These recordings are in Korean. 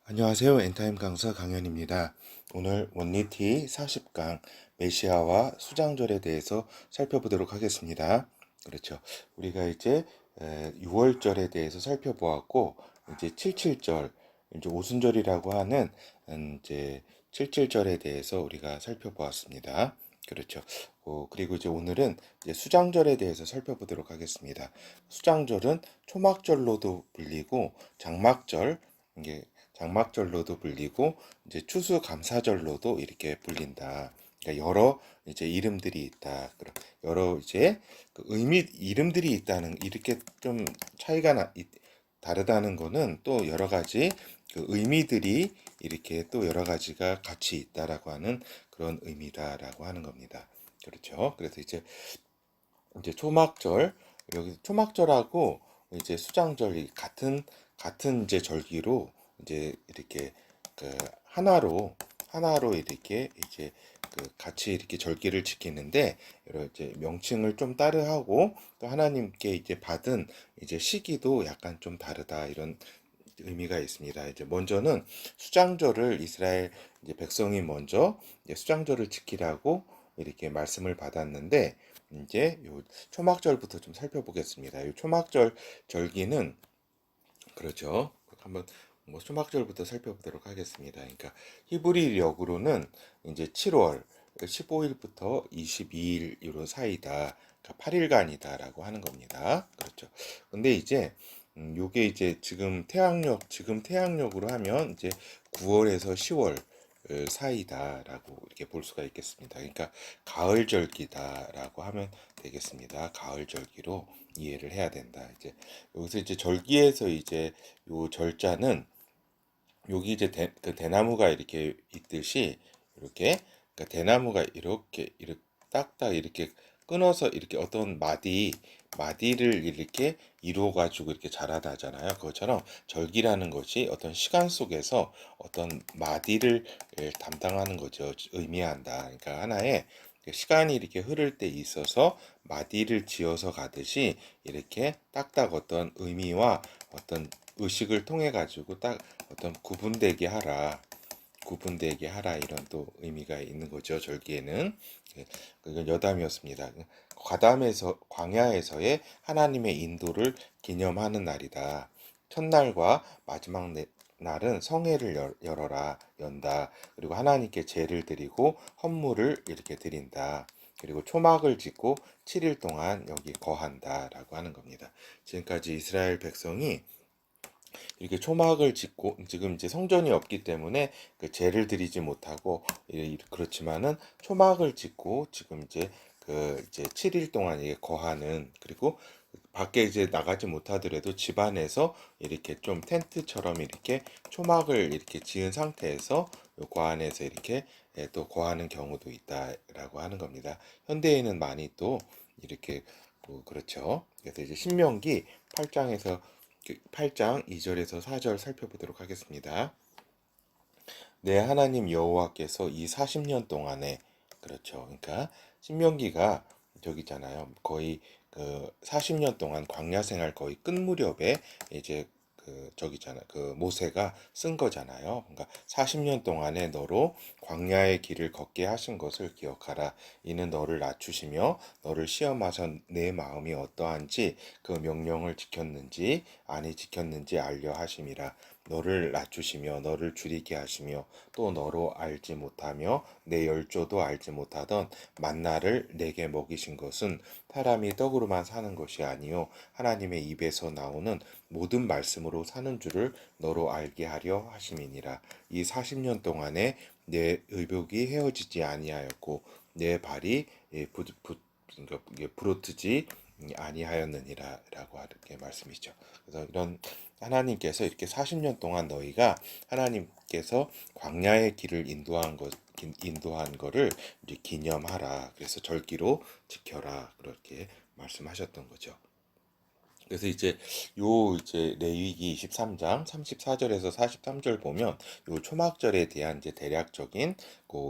안녕하세요. 엔타임 강사 강현입니다. 오늘 원리티 40강 메시아와 수장절에 대해서 살펴보도록 하겠습니다. 그렇죠. 우리가 이제 6월절에 대해서 살펴보았고, 이제 77절, 이제 오순절이라고 하는 이제 77절에 대해서 우리가 살펴보았습니다. 그렇죠. 그리고 이제 오늘은 이제 수장절에 대해서 살펴보도록 하겠습니다. 수장절은 초막절로도 불리고 장막절, 이게 장막절로도 불리고 이제 추수감사절로도 이렇게 불린다. 그러니까 여러 이제 이름들이 있다. 그런 여러 이제 그 이름들이 있다는 이렇게 좀 다르다는 거는 또 여러 가지 그 의미들이 이렇게 또 여러 가지가 같이 있다라고 하는 그런 의미다라고 하는 겁니다. 그렇죠. 그래서 이제 초막절, 여기 초막절하고 이제 수장절이 같은 이제 절기로 이제 이렇게 그 하나로 이렇게 이제 그 같이 이렇게 절기를 지키는데, 여러 이제 명칭을 좀 따르하고 또 하나님께 이제 받은 이제 시기도 약간 좀 다르다, 이런 의미가 있습니다. 이제 먼저는 수장절을 이스라엘 이제 백성이 먼저 이제 수장절을 지키라고 이렇게 말씀을 받았는데, 이제 요 초막절부터 좀 살펴보겠습니다. 요 초막절 절기는 그렇죠. 한번 뭐 초막절부터 살펴보도록 하겠습니다. 그러니까 히브리력으로는 이제 7월 15일부터 22일 사이다. 그러니까 8일간이다라고 하는 겁니다. 그렇죠. 근데 이제 요게 이제 지금 태양력으로 하면 이제 9월에서 10월 사이다라고 이렇게 볼 수가 있겠습니다. 그러니까 가을절기다라고 하면 되겠습니다. 가을절기로 이해를 해야 된다. 이제 여기서 이제 절기에서 이제 요 절자는 여기 이제 그 대나무가 이렇게 있듯이 이렇게, 그러니까 대나무가 이렇게 딱딱 이렇게 끊어서 이렇게 어떤 마디를 이렇게 이루어 가지고 이렇게 자라나잖아요. 그것처럼 절기라는 것이 어떤 시간 속에서 어떤 마디를 담당하는 거죠. 의미한다. 그러니까 하나의 시간이 이렇게 흐를 때 있어서 마디를 지어서 가듯이 이렇게 딱딱 어떤 의미와 어떤 의식을 통해 가지고 딱 어떤 구분되게 하라, 이런 또 의미가 있는 거죠. 절기에는. 그건 여담이었습니다. 광야에서의 하나님의 인도를 기념하는 날이다. 첫날과 마지막 날은 성회를 열어라, 연다. 그리고 하나님께 제를 드리고 헌물을 이렇게 드린다. 그리고 초막을 짓고 7일 동안 여기 거한다라고 하는 겁니다. 지금까지 이스라엘 백성이 이렇게 초막을 짓고, 지금 이제 성전이 없기 때문에 그 제를 드리지 못하고 그렇지만은 초막을 짓고 지금 이제 7일 동안 이게 거하는, 그리고 밖에 이제 나가지 못하더라도 집 안에서 이렇게 좀 텐트처럼 이렇게 초막을 이렇게 지은 상태에서 그 안에서 이렇게 또 거하는 경우도 있다라고 하는 겁니다. 현대에는 많이 또 이렇게 그렇죠. 그래서 이제 신명기 8장 2절에서 4절 살펴보도록 하겠습니다. 내 하나님 여호와께서 이 40년 동안에, 그렇죠. 그러니까 신명기가 저기잖아요. 거의 그 40년 동안 광야 생활 거의 끝 무렵에 이제 그 모세가 쓴 거잖아요. 그러니까 40년 동안에 너로 광야의 길을 걷게 하신 것을 기억하라. 이는 너를 낮추시며 너를 시험하사 내 마음이 어떠한지 그 명령을 지켰는지 아니 지켰는지 알려 하심이라. 너를 낮추시며 너를 줄이게 하시며 또 너로 알지 못하며 내 열조도 알지 못하던 만나를 내게 먹이신 것은 사람이 떡으로만 사는 것이 아니요 하나님의 입에서 나오는 모든 말씀으로 사는 줄을 너로 알게 하려 하심이니라. 이 40년 동안에 내 의복이 헤어지지 아니하였고 내 발이 부러뜨지 아니하였느니라라고 이렇게 말씀이죠. 그래서 이런 하나님께서 이렇게 40년 동안 너희가 하나님께서 광야의 길을 인도한 거를 이제 기념하라. 그래서 절기로 지켜라. 그렇게 말씀하셨던 거죠. 그래서 이제 레위기 23장 34절에서 43절 보면 요 초막절에 대한 이제 대략적인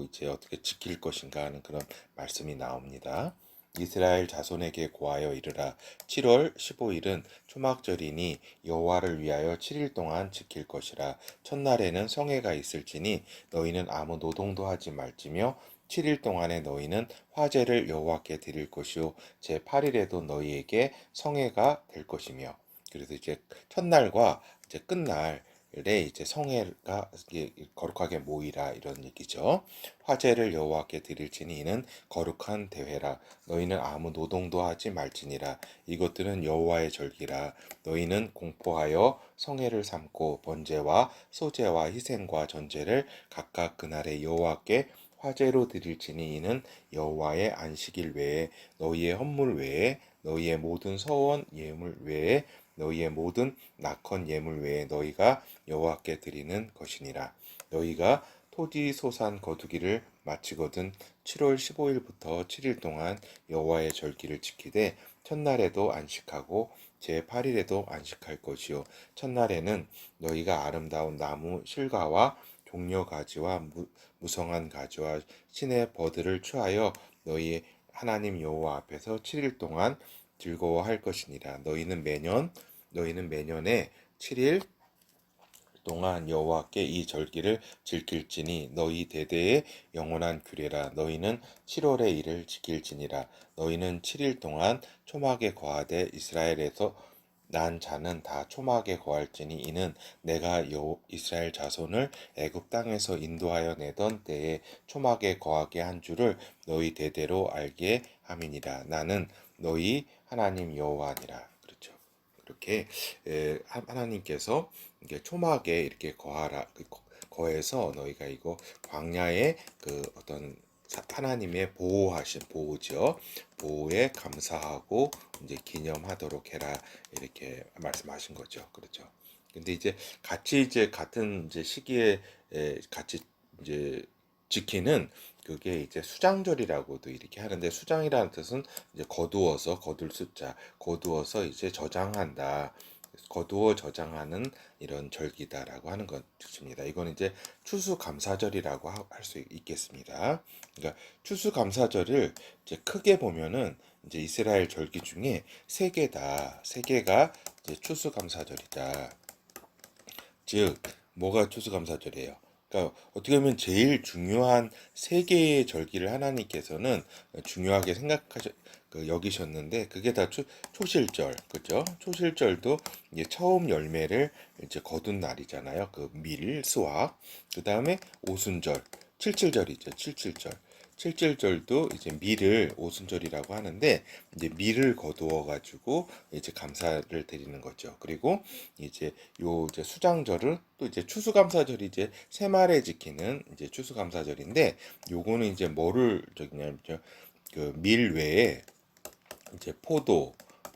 이제 어떻게 지킬 것인가 하는 그런 말씀이 나옵니다. 이스라엘 자손에게 고하여 이르라. 7월 15일은 초막절이니 여호와를 위하여 7일 동안 지킬 것이라. 첫날에는 성회가 있을지니 너희는 아무 노동도 하지 말지며 7일 동안에 너희는 화제를 여호와께 드릴 것이요 제 8일에도 너희에게 성회가 될 것이며. 그래서 이제 첫날과 이제 끝날에 이제 성회가 거룩하게 모이라 이런 얘기죠. 화제를 여호와께 드릴지니 이는 거룩한 대회라. 너희는 아무 노동도 하지 말지니라. 이것들은 여호와의 절기라. 너희는 공포하여 성회를 삼고 번제와 소제와 희생과 전제를 각각 그날에 여호와께 화제로 드릴지니 이는 여호와의 안식일 외에 너희의 헌물 외에 너희의 모든 서원 예물 외에 너희의 모든 낙헌 예물 외에 너희가 여호와께 드리는 것이니라. 너희가 토지 소산 거두기를 마치거든 7월 15일부터 7일 동안 여호와의 절기를 지키되 첫날에도 안식하고 제 8일에도 안식할 것이요 첫날에는 너희가 아름다운 나무 실과와 종려 가지와 무성한 가지와 신의 버들을 취하여 너희 하나님 여호와 앞에서 7일 동안 즐거워할 것이니라. 너희는 매년에 7일 동안 여호와께 이 절기를 지킬지니 너희 대대의 영원한 규례라. 너희는 7월의 일을 지킬지니라. 너희는 7일 동안 초막에 거하되 이스라엘에서 난 자는 다 초막에 거할지니 이는 내가 이스라엘 자손을 애굽 땅에서 인도하여 내던 때에 초막에 거하게 한 줄을 너희 대대로 알게 함이니라. 나는 너희 하나님 여호와니라. 그렇죠. 이렇게 하나님께서 이게 초막에 이렇게 거하라 거해서 너희가 이거 광야의 그 어떤 하나님의 보호하신 보호죠. 보호에 감사하고 이제 기념하도록 해라 이렇게 말씀하신 거죠. 그렇죠. 근데 이제 같이 이제 같은 이제 시기에 같이 이제 지키는 그게 이제 수장절이라고도 이렇게 하는데 수장이라는 뜻은 이제 거두어서 거둘 숫자 거두어서 이제 저장한다. 거두어 저장하는 이런 절기다라고 하는 것 뜻입니다. 이건 이제 추수감사절이라고 할 수 있겠습니다. 그러니까 추수감사절을 이제 크게 보면은 이제 이스라엘 절기 중에 세 개다. 세 개가 이제 추수감사절이다. 즉 뭐가 추수감사절이에요? 그러니까 어떻게 보면 제일 중요한 세 개의 절기를 하나님께서는 중요하게 여기셨는데 그게 다 초실절, 그죠? 초실절도 이제 처음 열매를 이제 거둔 날이잖아요. 그 밀, 수확. 그 다음에 오순절, 칠칠절이죠. 칠칠절. 칠칠절도 이제 밀을 오순절이라고 하는데 이제 밀을 거두어 가지고 이제 감사를 드리는 거죠. 그리고 이제 요 이제 수장절은 또 이제 추수감사절이 이제 새말에 지키는 이제 추수감사절인데 요거는 이제 뭐를 저기냐면 그 밀 외에 이제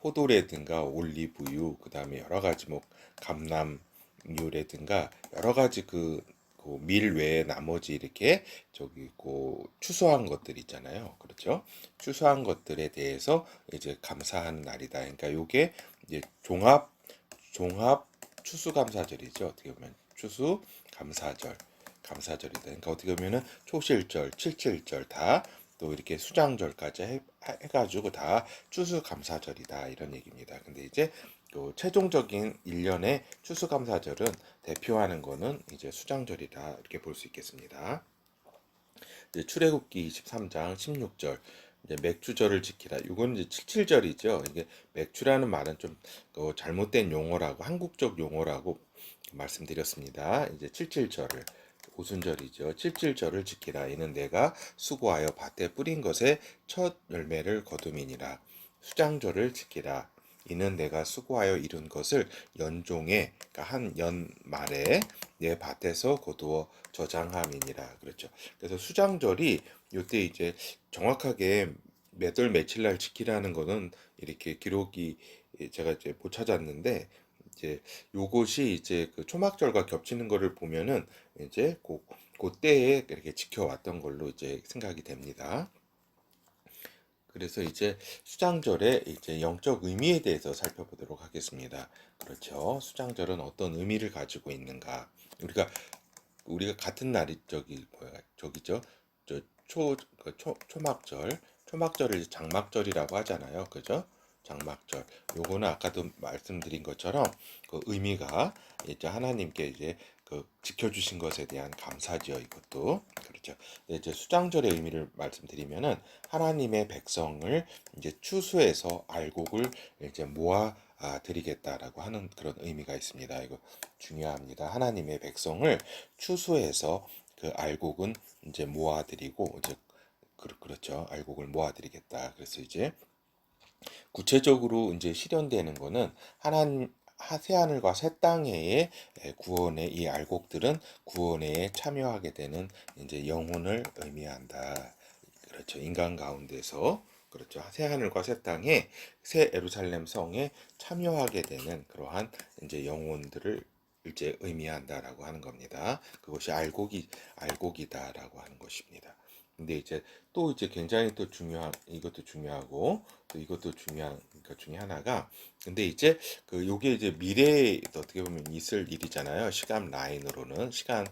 포도라든가 올리브유 그다음에 여러 가지 뭐 감남유라든가 여러 가지 그밀 외에 나머지 이렇게 저기 추수한 것들 있잖아요. 그렇죠? 추수한 것들에 대해서 이제 감사하는 날이다. 그러니까 요게 이제 종합 추수감사절이죠. 어떻게 보면 감사절이다. 그러니까 어떻게 보면은 초실절, 칠칠절 다 또 이렇게 수장절까지 해가지고 다 추수감사절이다 이런 얘기입니다. 근데 이제 또 최종적인 1년의 추수감사절은 대표하는 거는 이제 수장절이다 이렇게 볼 수 있겠습니다. 이제 출애굽기 23장 16절 이제 맥주절을 지키라. 이건 이제 칠칠절이죠. 이게 맥주라는 말은 좀 잘못된 용어라고 한국적 용어라고 말씀드렸습니다. 이제 칠칠절을 오순절이죠. 칠칠절을 지키라. 이는 내가 수고하여 밭에 뿌린 것의 첫 열매를 거둠이니라. 수장절을 지키라. 이는 내가 수고하여 이룬 것을 연종에 그러니까 한 연말에 내 밭에서 거두어 저장함이니라. 그렇죠. 그래서 수장절이 요때 이제 정확하게 몇 월 며칠 날 지키라는 거는 이렇게 기록이 제가 이제 못 찾았는데 이제 요것이 이제 그 초막절과 겹치는 거를 보면은 이제 그때에 이렇게 지켜왔던 걸로 이제 생각이 됩니다. 그래서 이제 수장절의 이제 영적 의미에 대해서 살펴보도록 하겠습니다. 그렇죠. 수장절은 어떤 의미를 가지고 있는가? 우리가 같은 날이 저기죠. 초막절, 초막절을 장막절이라고 하잖아요. 그죠? 장막절. 요거는 아까도 말씀드린 것처럼 그 의미가 이제 하나님께 이제 그 지켜주신 것에 대한 감사죠. 이것도 그렇죠. 이제 수장절의 의미를 말씀드리면은 하나님의 백성을 이제 추수해서 알곡을 이제 모아 드리겠다라고 하는 그런 의미가 있습니다. 이거 중요합니다. 하나님의 백성을 추수해서 그 알곡은 이제 모아드리고 이제 그렇죠. 알곡을 모아드리겠다. 그래서 이제 구체적으로 이제 실현되는 거는 하나님 새하늘과 새 땅의 구원의 이 알곡들은 구원에 참여하게 되는 이제 영혼을 의미한다. 그렇죠. 인간 가운데서 그렇죠. 새하늘과 새 땅에 새 예루살렘 성에 참여하게 되는 그러한 이제 영혼들을 이제 의미한다라고 하는 겁니다. 그것이 알곡이다라고 하는 것입니다. 근데 이제 또 이제 굉장히 또 중요한 이것도 중요하고 또 이것도 중요한 것 중에 하나가 근데 이제 그 요게 이제 미래에 어떻게 보면 있을 일이잖아요. 시간 라인으로는 시간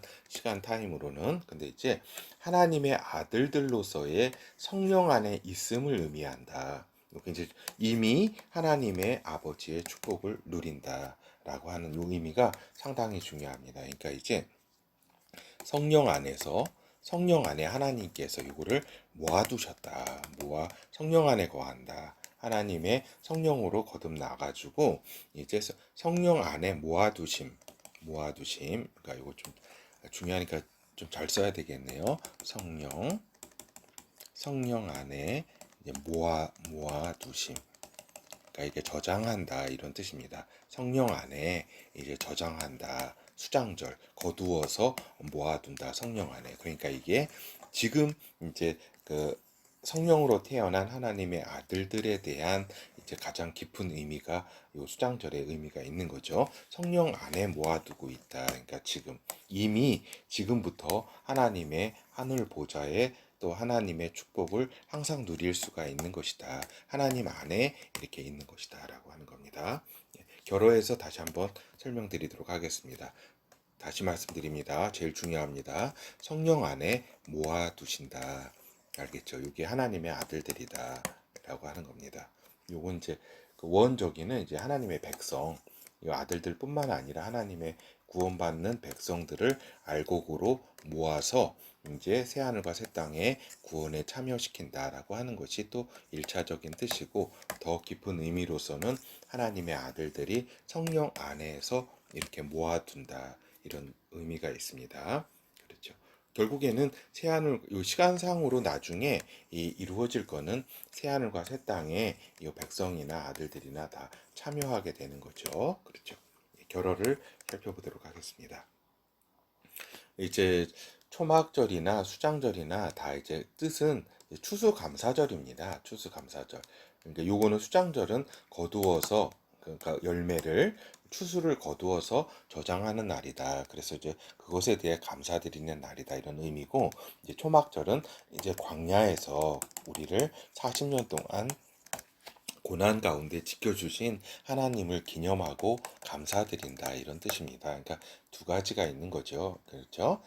타임으로는 근데 이제 하나님의 아들들로서의 성령 안에 있음을 의미한다. 이게 이제 이미 하나님의 아버지의 축복을 누린다라고 하는 요 의미가 상당히 중요합니다. 그러니까 이제 성령 안에서 성령 안에 하나님께서 이거를 모아두셨다. 성령 안에 거한다. 하나님의 성령으로 거듭나가지고 이제 성령 안에 모아두심. 그러니까 이거 좀 중요하니까 좀 잘 써야 되겠네요. 성령 안에 이제 모아두심. 그러니까 이게 저장한다 이런 뜻입니다. 성령 안에 이제 저장한다. 수장절 거두어서 모아둔다 성령 안에. 그러니까 이게 지금 이제 그 성령으로 태어난 하나님의 아들들에 대한 이제 가장 깊은 의미가 요 수장절의 의미가 있는 거죠. 성령 안에 모아두고 있다. 그러니까 이미 지금부터 하나님의 하늘 보좌에 또 하나님의 축복을 항상 누릴 수가 있는 것이다. 하나님 안에 이렇게 있는 것이다. 라고 하는 겁니다. 결어해서 다시 한번 설명드리도록 하겠습니다. 다시 말씀드립니다. 제일 중요합니다. 성령 안에 모아두신다. 알겠죠? 이게 하나님의 아들들이다. 라고 하는 겁니다. 요건 이제 그 원적이는 이제 하나님의 백성, 이 아들들뿐만 아니라 하나님의 구원받는 백성들을 알곡으로 모아서 이제 새하늘과 새 땅에 구원에 참여시킨다라고 하는 것이 또 1차적인 뜻이고 더 깊은 의미로서는 하나님의 아들들이 성령 안에서 이렇게 모아둔다 이런 의미가 있습니다. 그렇죠. 결국에는 새하늘 요 시간상으로 나중에 이루어질 거는 새하늘과 새 땅에 이 백성이나 아들들이나 다 참여하게 되는 거죠. 그렇죠. 결어를 살펴보도록 하겠습니다. 이제 초막절이나 수장절이나 다 이제 뜻은 추수감사절입니다. 추수감사절. 그러니까 요거는 수장절은 거두어서 그러니까 열매를 추수를 거두어서 저장하는 날이다. 그래서 이제 그것에 대해 감사드리는 날이다. 이런 의미고 이제 초막절은 이제 광야에서 우리를 40년 동안 고난 가운데 지켜주신 하나님을 기념하고 감사드린다 이런 뜻입니다. 그러니까 두 가지가 있는 거죠. 그렇죠?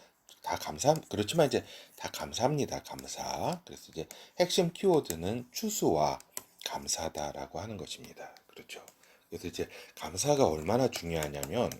그렇지만 이제 다 감사합니다. 감사. 그래서 이제 핵심 키워드는 추수와 감사다라고 하는 것입니다. 그렇죠. 그래서 이제 감사가 얼마나 중요하냐면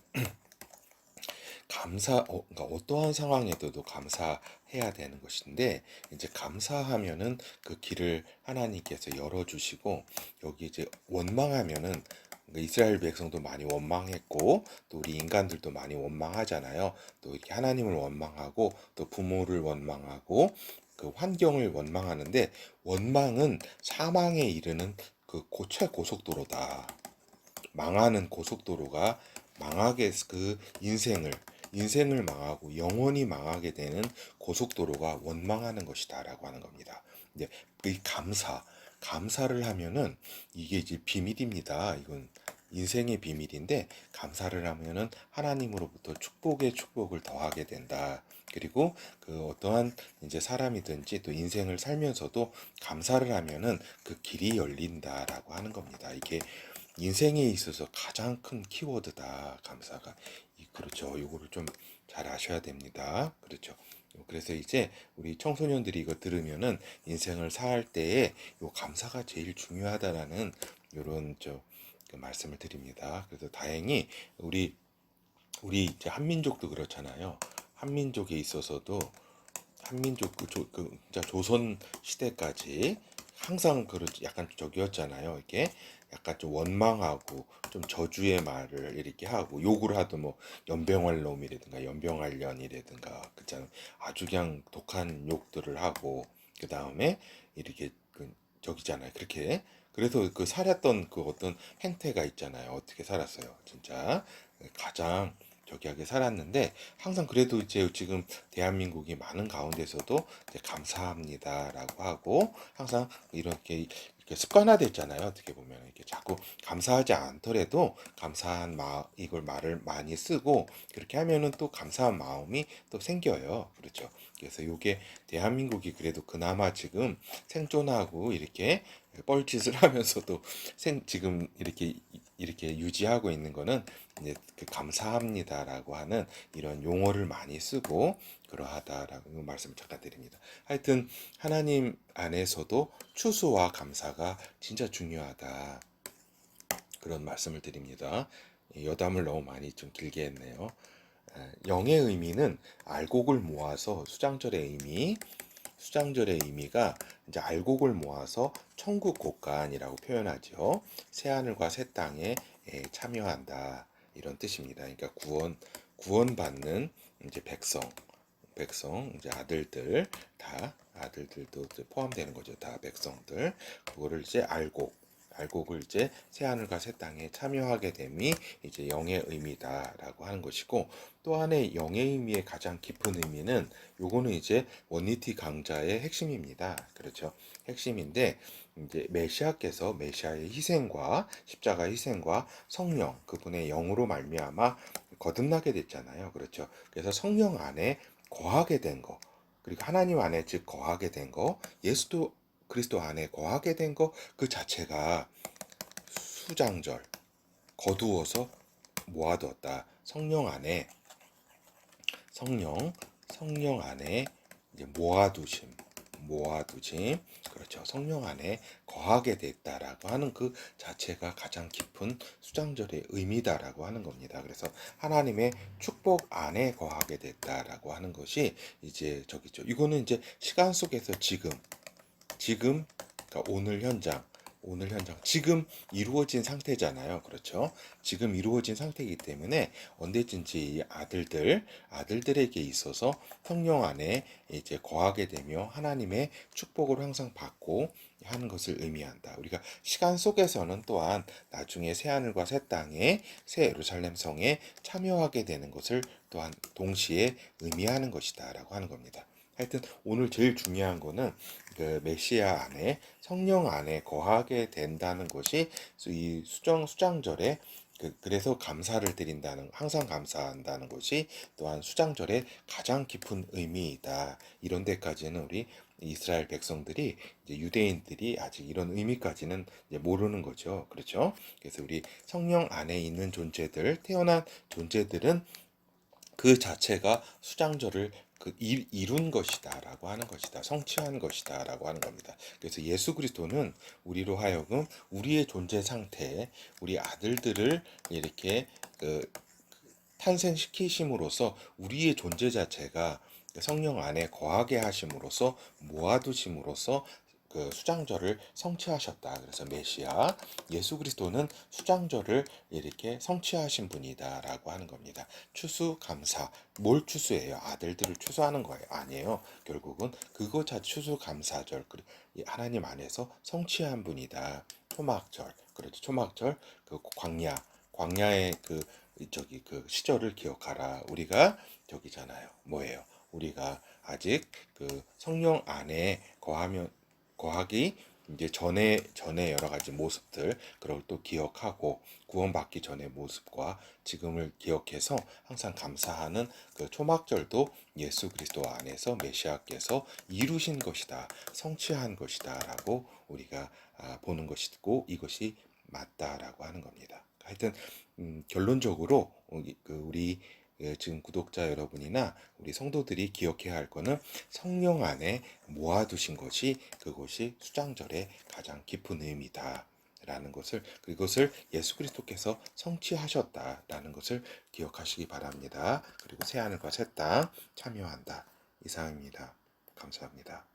그러니까 어떠한 상황에도 감사해야 되는 것인데, 이제 감사하면은 그 길을 하나님께서 열어주시고, 여기 이제 원망하면은, 그러니까 이스라엘 백성도 많이 원망했고, 또 우리 인간들도 많이 원망하잖아요. 또 이렇게 하나님을 원망하고, 또 부모를 원망하고, 그 환경을 원망하는데, 원망은 사망에 이르는 그 최고속도로다. 망하는 고속도로가 망하게 그 인생을 망하고 영원히 망하게 되는 고속도로가 원망하는 것이다라고 하는 겁니다. 이제 그 감사를 하면은 이게 이제 비밀입니다. 이건 인생의 비밀인데 감사를 하면은 하나님으로부터 축복을 더하게 된다. 그리고 그 어떠한 이제 사람이든지 또 인생을 살면서도 감사를 하면은 그 길이 열린다라고 하는 겁니다. 이게 인생에 있어서 가장 큰 키워드다. 감사가. 그렇죠. 이거를 좀 잘 아셔야 됩니다. 그렇죠. 그래서 이제 우리 청소년들이 이거 들으면은 인생을 살 때에 요 감사가 제일 중요하다라는 요런 그 말씀을 드립니다. 그래서 다행히 우리 이제 한민족도 그렇잖아요. 한민족에 있어서도 한민족 진짜 조선 시대까지 항상 그런 약간 저기였잖아요. 이게 약간 좀 원망하고 좀 저주의 말을 이렇게 하고 욕을 하도 뭐 연병할 놈이라든가 연병할 년이라든가 그잖아요. 아주 그냥 독한 욕들을 하고 그 다음에 이렇게 저기잖아요. 그렇게 그래서 그 살았던 그 어떤 행태가 있잖아요. 어떻게 살았어요. 진짜 가장 저기하게 살았는데 항상 그래도 이제 지금 대한민국이 많은 가운데서도 이제 감사합니다라고 하고 항상 이렇게 습관화됐잖아요. 어떻게 보면 이렇게 자꾸 감사하지 않더라도 감사한 이걸 말을 많이 쓰고 그렇게 하면은 또 감사한 마음이 또 생겨요. 그렇죠. 그래서 요게 대한민국이 그래도 그나마 지금 생존하고 이렇게 뻘짓을 하면서도 지금 이렇게 유지하고 있는 거는 이제 그 감사합니다라고 하는 이런 용어를 많이 쓰고 그러하다라고 말씀을 잠깐 드립니다. 하여튼 하나님 안에서도 추수와 감사가 진짜 중요하다. 그런 말씀을 드립니다. 여담을 너무 많이 좀 길게 했네요. 영의 의미는 알곡을 모아서 수장절의 의미가 이제 알곡을 모아서 천국 곳간이라고 표현하죠. 새 하늘과 새 땅에 참여한다 이런 뜻입니다. 그러니까 구원받는 이제 백성 이제 아들들도 이제 포함되는 거죠. 다 백성들 그거를 이제 알곡을 이제 새 하늘과 새 땅에 참여하게 됨이 이제 영의 의미다라고 하는 것이고 또 하나의 영의 의미의 가장 깊은 의미는 요거는 이제 원리티 강좌의 핵심입니다. 그렇죠. 핵심인데 이제 메시아의 희생과 십자가 희생과 성령 그분의 영으로 말미암아 거듭나게 됐잖아요. 그렇죠. 그래서 성령 안에 거하게 된 거, 그리고 하나님 안에 즉 거하게 된 거, 예수도 그리스도 안에 거하게 된 거 그 자체가 수장절, 거두어서 모아두었다. 성령, 성령 안에 이제 모아두심, 그렇죠. 성령 안에 거하게 됐다라고 하는 그 자체가 가장 깊은 수장절의 의미다라고 하는 겁니다. 그래서 하나님의 축복 안에 거하게 됐다라고 하는 것이 이제 저기죠. 이거는 이제 시간 속에서 지금 그러니까 오늘 현장 지금 이루어진 상태잖아요. 그렇죠? 지금 이루어진 상태이기 때문에 언제든지 아들들에게 있어서 성령 안에 이제 거하게 되며 하나님의 축복을 항상 받고 하는 것을 의미한다. 우리가 시간 속에서는 또한 나중에 새 하늘과 새 땅에 새 예루살렘 성에 참여하게 되는 것을 또한 동시에 의미하는 것이다라고 하는 겁니다. 하여튼 오늘 제일 중요한 거는 그 메시아 안에 성령 안에 거하게 된다는 것이 이 수장절에 그래서 감사를 드린다는 항상 감사한다는 것이 또한 수장절의 가장 깊은 의미이다. 이런 데까지는 우리 이스라엘 백성들이 이제 유대인들이 아직 이런 의미까지는 이제 모르는 거죠. 그렇죠? 그래서 우리 성령 안에 있는 태어난 존재들은 그 자체가 수장절을 이룬 것이다라고 하는 것이다. 성취한 것이다라고 하는 겁니다. 그래서 예수 그리스도는 우리로 하여금 우리의 존재 상태에 우리 아들들을 이렇게 탄생시키심으로써 우리의 존재 자체가 성령 안에 거하게 하심으로써 모아두심으로써 그 수장절을 성취하셨다. 그래서 메시아 예수 그리스도는 수장절을 이렇게 성취하신 분이다라고 하는 겁니다. 추수감사 뭘 추수해요? 아들들을 추수하는 거예요? 아니에요. 결국은 그거 추수감사절 하나님 안에서 성취한 분이다. 초막절 그렇죠. 초막절 그 광야의 그 시절을 기억하라. 우리가 저기잖아요. 뭐예요? 우리가 아직 그 성령 안에 거하기 이제 전에 여러 가지 모습들 그걸 또 기억하고 구원받기 전의 모습과 지금을 기억해서 항상 감사하는 그 초막절도 예수 그리스도 안에서 메시아께서 이루신 것이다, 성취한 것이다라고 우리가 보는 것이고 이것이 맞다라고 하는 겁니다. 하여튼 결론적으로 우리 지금 구독자 여러분이나 우리 성도들이 기억해야 할 거는 성령 안에 모아두신 것이 그것이 수장절의 가장 깊은 의미다. 라는 것을 그것을 예수 그리스도께서 성취하셨다라는 것을 기억하시기 바랍니다. 그리고 새하늘과 새 땅 참여한다. 이상입니다. 감사합니다.